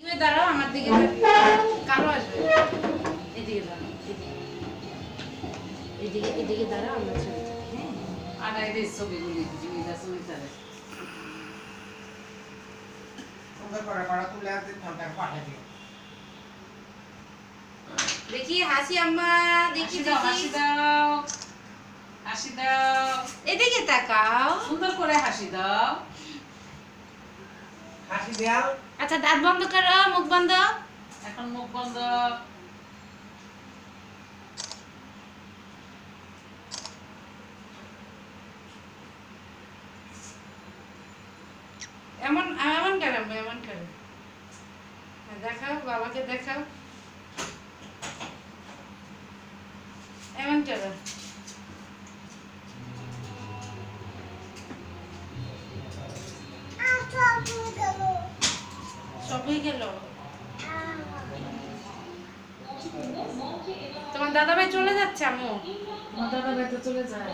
তুমি দাঁড়াও আমার দিকে কারো আসবে এদিকে দাঁড়াও এদিকে দাঁড়াও আমার ছবি হ্যাঁ আর এই ছবিগুলি জিমিদা সুমিতারে সুন্দর করে করা তুলে আনতে ফোনটা পাঠিয়ে দিও দেখি হাসি আম্মা দেখি হাসি দাও হাসি দাও এদিকে তাকাও সুন্দর করে হাসি দাও হাসি দাও আচ্ছা দাঁত বন্ধ করো মুখ বন্ধ এখন মুখ বন্ধ এমন এমন করো এমন করো দেখাও বাবাকে দেখাও এমন করো সবই গেল তোমার দাদা ভাই চলে যাচ্ছে আম্মু তোমার দাদা ভাই তো চলে যায়